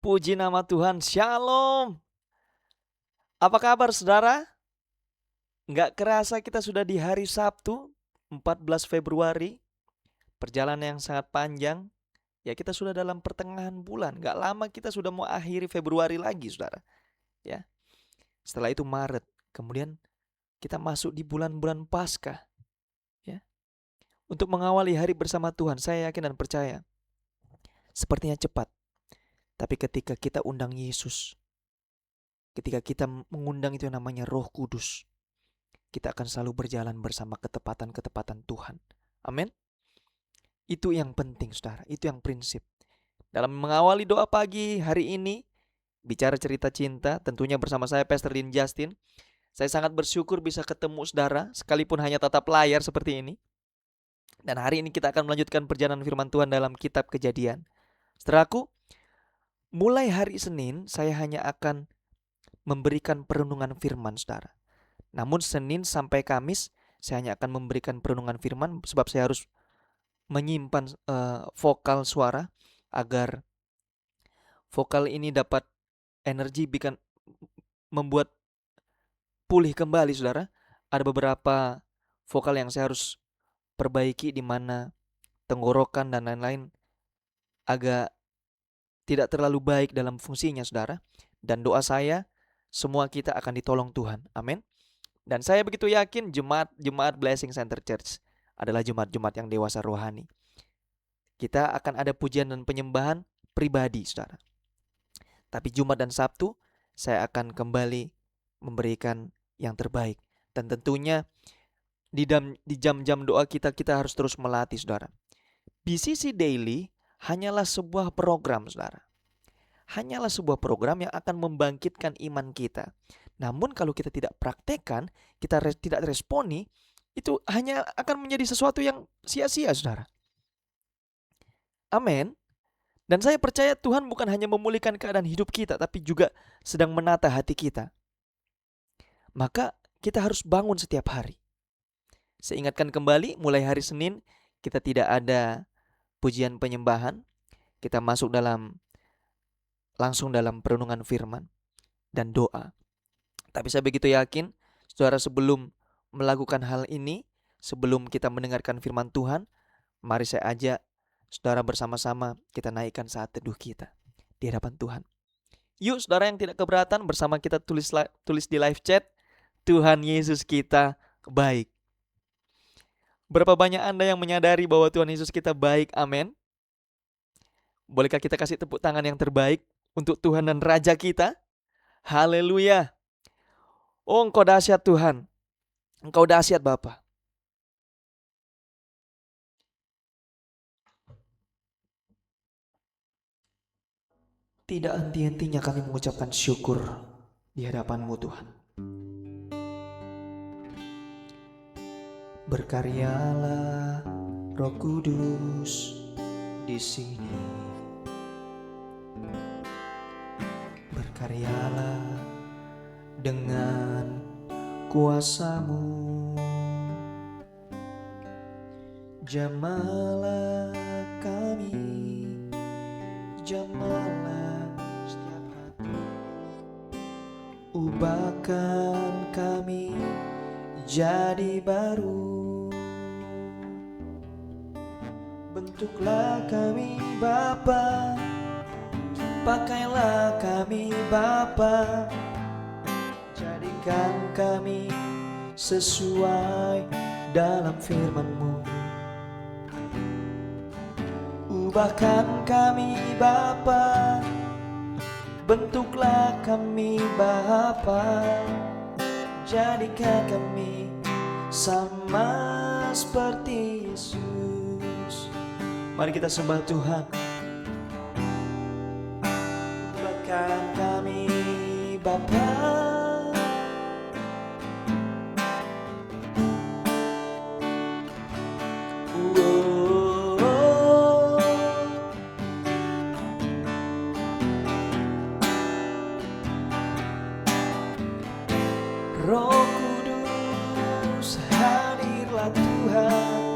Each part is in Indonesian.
Puji nama Tuhan, Shalom. Apa kabar saudara? Nggak kerasa kita sudah di hari Sabtu 14 Februari. Perjalanan yang sangat panjang. Ya, kita sudah dalam pertengahan bulan. Nggak lama kita sudah mau akhiri Februari lagi saudara. Ya. Setelah itu Maret. Kemudian kita masuk di bulan-bulan Paskah. Ya. Untuk mengawali hari bersama Tuhan, saya yakin dan percaya sepertinya cepat. Tapi ketika kita undang Yesus, ketika kita mengundang itu yang namanya Roh Kudus, kita akan selalu berjalan bersama ketepatan-ketepatan Tuhan. Amin. Itu yang penting saudara, itu yang prinsip. Dalam mengawali doa pagi hari ini, bicara cerita cinta, tentunya bersama saya Pastor Dean Justin. Saya sangat bersyukur bisa ketemu saudara, sekalipun hanya tatap layar seperti ini. Dan hari ini kita akan melanjutkan perjalanan firman Tuhan dalam kitab Kejadian. Saudaraku, mulai hari Senin saya hanya akan memberikan perenungan firman saudara. Namun Senin sampai Kamis saya hanya akan memberikan perenungan firman, sebab saya harus menyimpan vokal suara agar vokal ini dapat energi, membuat pulih kembali saudara. Ada beberapa vokal yang saya harus perbaiki, di mana tenggorokan dan lain-lain agak tidak terlalu baik dalam fungsinya saudara. Dan doa saya, semua kita akan ditolong Tuhan. Amin. Dan saya begitu yakin jemaat Blessing Center Church adalah jemaat-jemaat yang dewasa rohani. Kita akan ada pujian dan penyembahan pribadi saudara. Tapi Jumat dan Sabtu saya akan kembali memberikan yang terbaik. Dan tentunya di jam-jam doa kita harus terus melatih saudara. BCC Daily hanyalah sebuah program saudara. Hanyalah sebuah program yang akan membangkitkan iman kita. Namun kalau kita tidak praktekkan, kita tidak responi, itu hanya akan menjadi sesuatu yang sia-sia saudara. Amin. Dan saya percaya Tuhan bukan hanya memulihkan keadaan hidup kita, tapi juga sedang menata hati kita. Maka kita harus bangun setiap hari. Saya ingatkan kembali, mulai hari Senin kita tidak ada pujian penyembahan. Kita masuk langsung dalam perenungan firman dan doa. Tapi saya begitu yakin, saudara, sebelum melakukan hal ini, sebelum kita mendengarkan firman Tuhan, mari saya ajak saudara bersama-sama kita naikkan saat teduh kita di hadapan Tuhan. Yuk saudara yang tidak keberatan, bersama kita tulis di live chat, Tuhan Yesus kita baik. Berapa banyak Anda yang menyadari bahwa Tuhan Yesus kita baik? Amin. Bolehkah kita kasih tepuk tangan yang terbaik untuk Tuhan dan Raja kita? Haleluya. Oh, Engkau dahsyat Tuhan. Engkau dahsyat Bapa. Tidak henti-hentinya kami mengucapkan syukur di hadapan-Mu Tuhan. Berkaryalah Roh Kudus di sini. Berkaryalah dengan kuasa-Mu. Jamalah kami, jamalah setiap hati. Ubahkan kami jadi baru. Bentuklah kami Bapa, pakailah kami Bapa, jadikan kami sesuai dalam firman-Mu. Ubahkan kami Bapa, bentuklah kami Bapa, jadikan kami sama seperti Yesus. Mari kita sembah Tuhan. Ubahkan kami Bapa, Roh Kudus hadirlah Tuhan.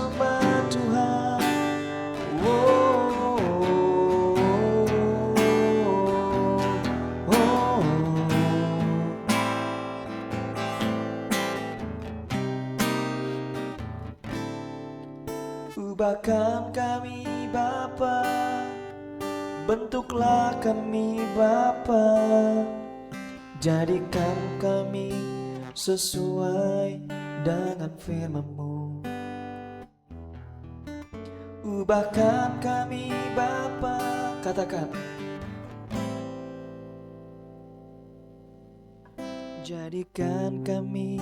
sembah Tuhan. Oh, oh, ubahkan kami Bapa, bentuklah kami Bapa, jadikan kami sesuai dengan firman-Mu. Ubahkan kami Bapa, katakan, jadikan kami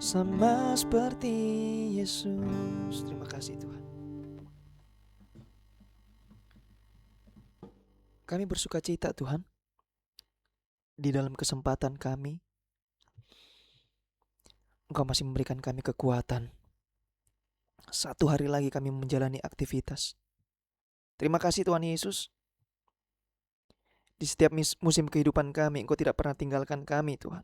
sama seperti Yesus. Terima kasih Tuhan. Kami bersuka cita Tuhan, di dalam kesempatan kami, Engkau masih memberikan kami kekuatan. Satu hari lagi kami menjalani aktivitas. Terima kasih Tuhan Yesus. Di setiap musim kehidupan kami, Engkau tidak pernah tinggalkan kami Tuhan.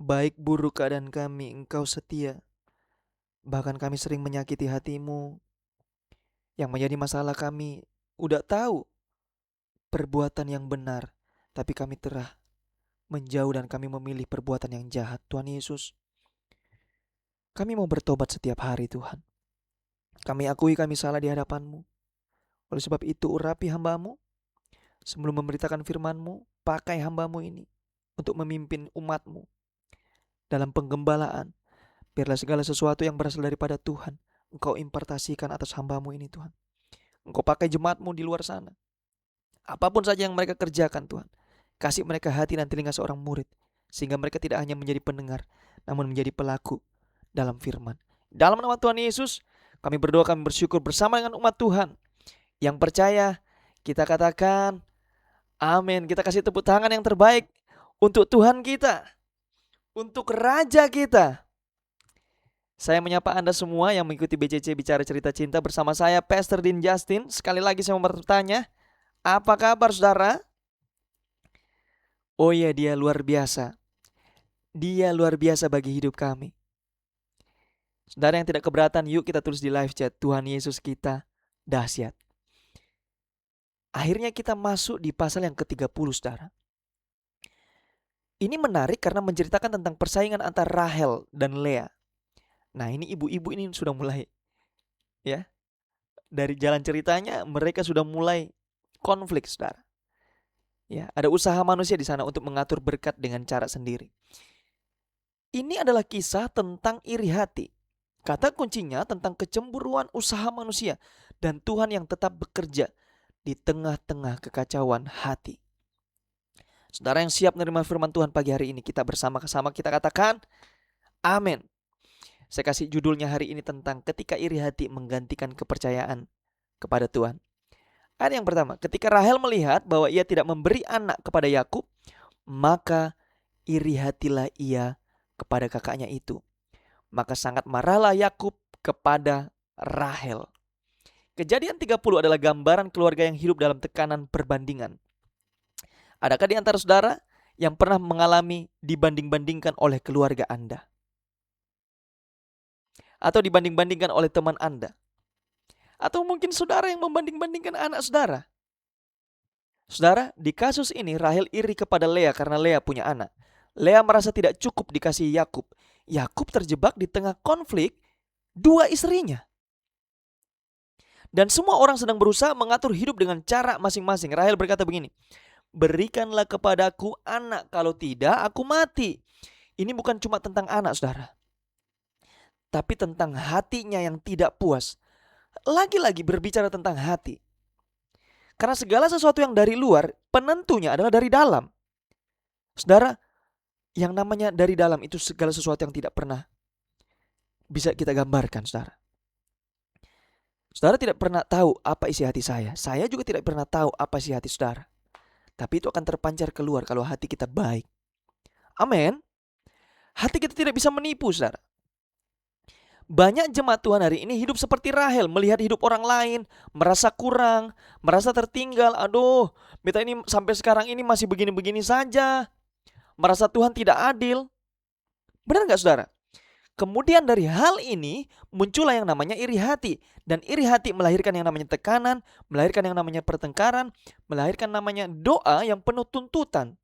Baik buruk keadaan kami, Engkau setia. Bahkan kami sering menyakiti hati-Mu. Yang menjadi masalah kami, udah tahu perbuatan yang benar, tapi kami terah menjauh dan kami memilih perbuatan yang jahat. Tuhan Yesus, kami mau bertobat setiap hari Tuhan. Kami akui kami salah di hadapan-Mu. Oleh sebab itu urapi hamba-Mu. Sebelum memberitakan firman-Mu, pakai hamba-Mu ini untuk memimpin umat-Mu dalam penggembalaan. Biarlah segala sesuatu yang berasal daripada Tuhan Engkau impartasikan atas hamba-Mu ini Tuhan. Engkau pakai jemaat-Mu di luar sana. Apapun saja yang mereka kerjakan Tuhan, kasih mereka hati dan telinga seorang murid, sehingga mereka tidak hanya menjadi pendengar, namun menjadi pelaku dalam firman. Dalam nama Tuhan Yesus, kami berdoa, kami bersyukur bersama dengan umat Tuhan yang percaya. Kita katakan amin. Kita kasih tepuk tangan yang terbaik untuk Tuhan kita, untuk Raja kita. Saya menyapa Anda semua yang mengikuti BCC Bicara Cerita Cinta bersama saya, Pastor Dean Justin. Sekali lagi saya mau bertanya, apa kabar saudara? Oh iya, dia luar biasa. Dia luar biasa bagi hidup kami. Saudara yang tidak keberatan, yuk kita tulis di live chat, Tuhan Yesus kita dahsyat. Akhirnya kita masuk di pasal yang ke-30 saudara. Ini menarik karena menceritakan tentang persaingan antara Rahel dan Lea. Nah ini ibu-ibu ini sudah mulai, ya, dari jalan ceritanya mereka sudah mulai konflik saudara. Ya, ada usaha manusia di sana untuk mengatur berkat dengan cara sendiri. Ini adalah kisah tentang iri hati. Kata kuncinya tentang kecemburuan usaha manusia dan Tuhan yang tetap bekerja di tengah-tengah kekacauan hati. Saudara yang siap menerima firman Tuhan pagi hari ini, kita bersama-sama kita katakan amin. Saya kasih judulnya hari ini tentang ketika iri hati menggantikan kepercayaan kepada Tuhan. Ayat yang pertama, ketika Rahel melihat bahwa ia tidak memberi anak kepada Yakub, maka iri hatilah ia kepada kakaknya itu. Maka sangat marahlah Yakub kepada Rahel. Kejadian 30 adalah gambaran keluarga yang hidup dalam tekanan perbandingan. Adakah di antara saudara yang pernah mengalami dibanding-bandingkan oleh keluarga Anda? Atau dibanding-bandingkan oleh teman Anda? Atau mungkin saudara yang membanding-bandingkan anak saudara? Saudara, di kasus ini Rahel iri kepada Lea karena Lea punya anak. Lea merasa tidak cukup dikasihi Yakub. Yakub terjebak di tengah konflik dua istrinya. Dan semua orang sedang berusaha mengatur hidup dengan cara masing-masing. Rahel berkata begini, berikanlah kepadaku anak, kalau tidak aku mati. Ini bukan cuma tentang anak saudara, tapi tentang hatinya yang tidak puas. Lagi-lagi berbicara tentang hati. Karena segala sesuatu yang dari luar, penentunya adalah dari dalam. Saudara, yang namanya dari dalam itu segala sesuatu yang tidak pernah bisa kita gambarkan, saudara. Saudara tidak pernah tahu apa isi hati saya. Saya juga tidak pernah tahu apa isi hati saudara. Tapi itu akan terpancar keluar kalau hati kita baik. Amin. Hati kita tidak bisa menipu, saudara. Banyak jemaat Tuhan hari ini hidup seperti Rahel, melihat hidup orang lain, merasa kurang, merasa tertinggal. Aduh, beta ini sampai sekarang ini masih begini-begini saja. Merasa Tuhan tidak adil. Benar gak saudara? Kemudian dari hal ini muncullah yang namanya iri hati. Dan iri hati melahirkan yang namanya tekanan, melahirkan yang namanya pertengkaran, melahirkan namanya doa yang penuh tuntutan.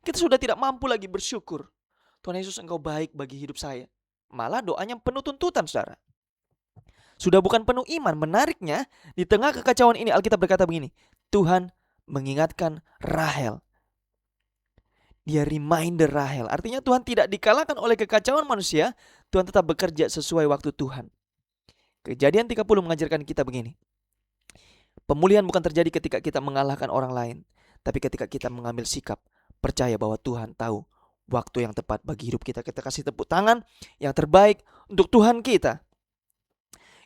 Kita sudah tidak mampu lagi bersyukur. Tuhan Yesus, Engkau baik bagi hidup saya. Malah doanya penuh tuntutan, saudara. Sudah bukan penuh iman. Menariknya, di tengah kekacauan ini Alkitab berkata begini, Tuhan mengingatkan Rahel. Dia reminder Rahel. Artinya Tuhan tidak dikalahkan oleh kekacauan manusia. Tuhan tetap bekerja sesuai waktu Tuhan. Kejadian 30 mengajarkan kita begini. Pemulihan bukan terjadi ketika kita mengalahkan orang lain, tapi ketika kita mengambil sikap percaya bahwa Tuhan tahu waktu yang tepat bagi hidup kita. Kita kasih tepuk tangan yang terbaik untuk Tuhan kita.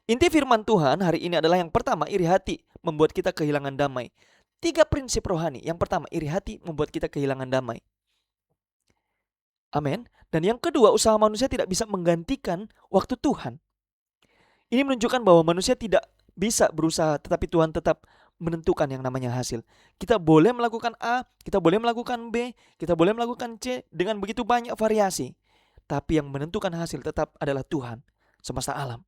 Inti firman Tuhan hari ini adalah yang pertama, iri hati membuat kita kehilangan damai. 3 prinsip rohani. Yang pertama, iri hati membuat kita kehilangan damai. Amin. Dan yang kedua, usaha manusia tidak bisa menggantikan waktu Tuhan. Ini menunjukkan bahwa manusia tidak bisa berusaha, tetapi Tuhan tetap menentukan yang namanya hasil. Kita boleh melakukan A, kita boleh melakukan B, kita boleh melakukan C dengan begitu banyak variasi. Tapi yang menentukan hasil tetap adalah Tuhan semesta alam.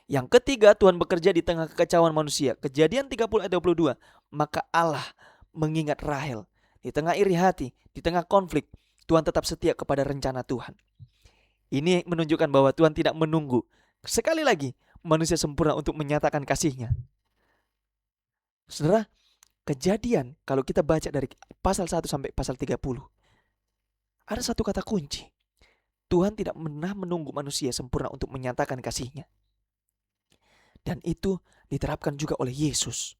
Yang ketiga, Tuhan bekerja di tengah kekacauan manusia. Kejadian 30 ayat 22. Maka Allah mengingat Rahel. Di tengah iri hati, di tengah konflik, Tuhan tetap setia kepada rencana Tuhan. Ini menunjukkan bahwa Tuhan tidak menunggu, sekali lagi, manusia sempurna untuk menyatakan kasih-Nya. Saudara, Kejadian kalau kita baca dari pasal 1 sampai pasal 30, ada satu kata kunci. Tuhan tidak pernah menunggu manusia sempurna untuk menyatakan kasih-Nya. Dan itu diterapkan juga oleh Yesus.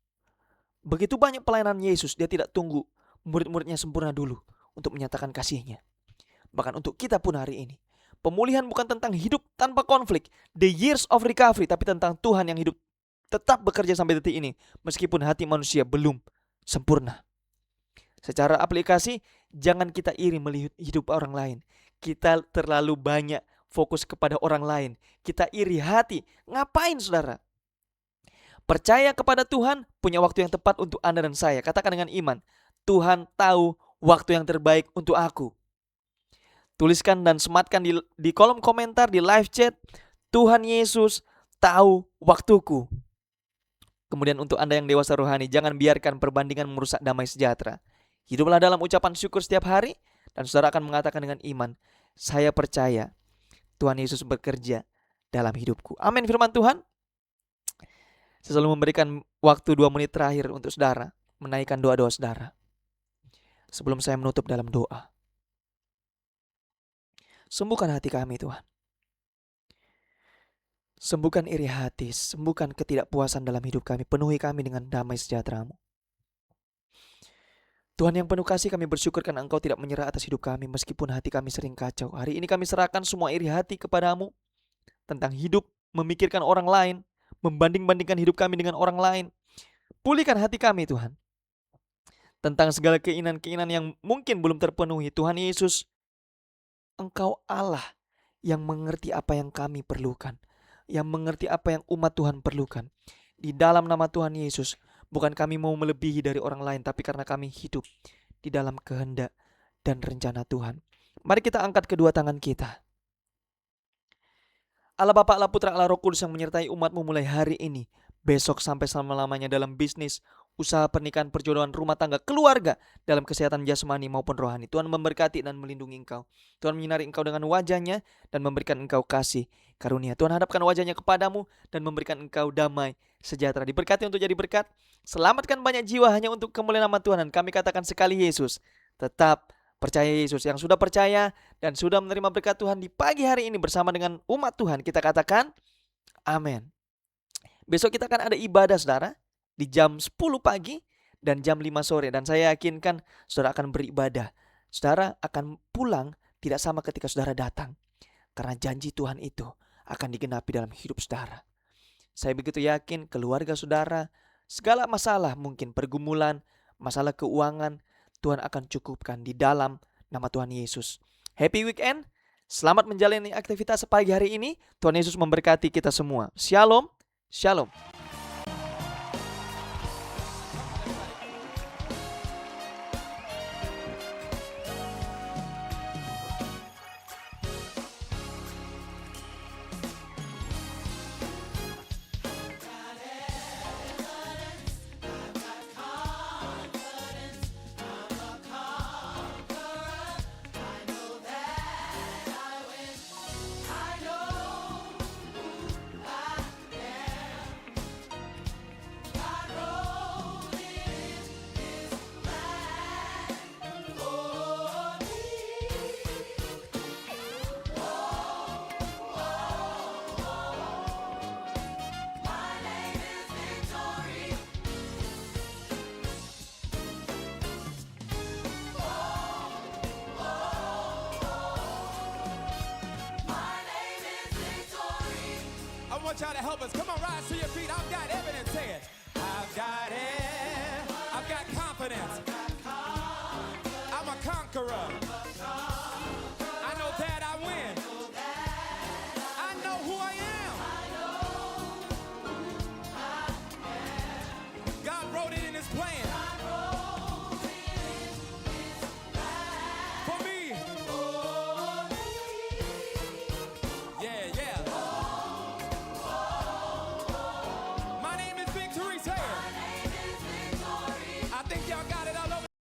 Begitu banyak pelayanan Yesus, dia tidak tunggu murid-muridnya sempurna dulu untuk menyatakan kasih-Nya. Bahkan untuk kita pun hari ini, pemulihan bukan tentang hidup tanpa konflik, the years of recovery, tapi tentang Tuhan yang hidup tetap bekerja sampai detik ini, meskipun hati manusia belum sempurna. Secara aplikasi, jangan kita iri melihat hidup orang lain. Kita terlalu banyak fokus kepada orang lain. Kita iri hati. Ngapain, saudara? Percaya kepada Tuhan, punya waktu yang tepat untuk Anda dan saya. Katakan dengan iman, Tuhan tahu waktu yang terbaik untuk aku. Tuliskan dan sematkan di kolom komentar, di live chat, Tuhan Yesus tahu waktuku. Kemudian untuk Anda yang dewasa rohani, jangan biarkan perbandingan merusak damai sejahtera. Hiduplah dalam ucapan syukur setiap hari, dan saudara akan mengatakan dengan iman, saya percaya Tuhan Yesus bekerja dalam hidupku. Amin firman Tuhan. Saya selalu memberikan waktu 2 menit terakhir untuk saudara menaikkan doa-doa saudara. Sebelum saya menutup dalam doa. Sembuhkan hati kami Tuhan. Sembuhkan iri hati, sembuhkan ketidakpuasan dalam hidup kami. Penuhi kami dengan damai sejahtera-Mu. Tuhan yang penuh kasih, kami bersyukur karena Engkau tidak menyerah atas hidup kami meskipun hati kami sering kacau. Hari ini kami serahkan semua iri hati kepadamu tentang hidup, memikirkan orang lain, membanding-bandingkan hidup kami dengan orang lain. Pulihkan hati kami Tuhan. Tentang segala keinginan-keinginan yang mungkin belum terpenuhi. Tuhan Yesus, Engkau Allah yang mengerti apa yang kami perlukan, yang mengerti apa yang umat Tuhan perlukan. Di dalam nama Tuhan Yesus, bukan kami mau melebihi dari orang lain, tapi karena kami hidup di dalam kehendak dan rencana Tuhan. Mari kita angkat kedua tangan kita. Allah Bapa, Allah Putra, Allah Roh Kudus yang menyertai umat-Mu mulai hari ini, besok sampai selama-lamanya dalam bisnis, usaha, pernikahan, perjodohan, rumah tangga, keluarga, dalam kesehatan jasmani maupun rohani. Tuhan memberkati dan melindungi Engkau. Tuhan menyinari Engkau dengan wajah-Nya dan memberikan Engkau kasih karunia. Tuhan hadapkan wajah-Nya kepadamu dan memberikan Engkau damai sejahtera. Diberkati untuk jadi berkat. Selamatkan banyak jiwa hanya untuk kemuliaan nama Tuhan. Dan kami katakan sekali Yesus, tetap percaya Yesus. Yang sudah percaya dan sudah menerima berkat Tuhan di pagi hari ini bersama dengan umat Tuhan, kita katakan amin. Besok kita akan ada ibadah saudara di jam 10 pagi dan jam 5 sore. Dan saya yakinkan saudara akan beribadah. Saudara akan pulang tidak sama ketika saudara datang. Karena janji Tuhan itu akan digenapi dalam hidup saudara. Saya begitu yakin keluarga saudara, segala masalah mungkin pergumulan, masalah keuangan, Tuhan akan cukupkan di dalam nama Tuhan Yesus. Happy weekend. Selamat menjalani aktivitas pagi hari ini. Tuhan Yesus memberkati kita semua. Shalom. Shalom. I want y'all to help us. Come on, rise to your feet. I've got evidence. Say it. I've got it. I've got confidence. I'm a conqueror.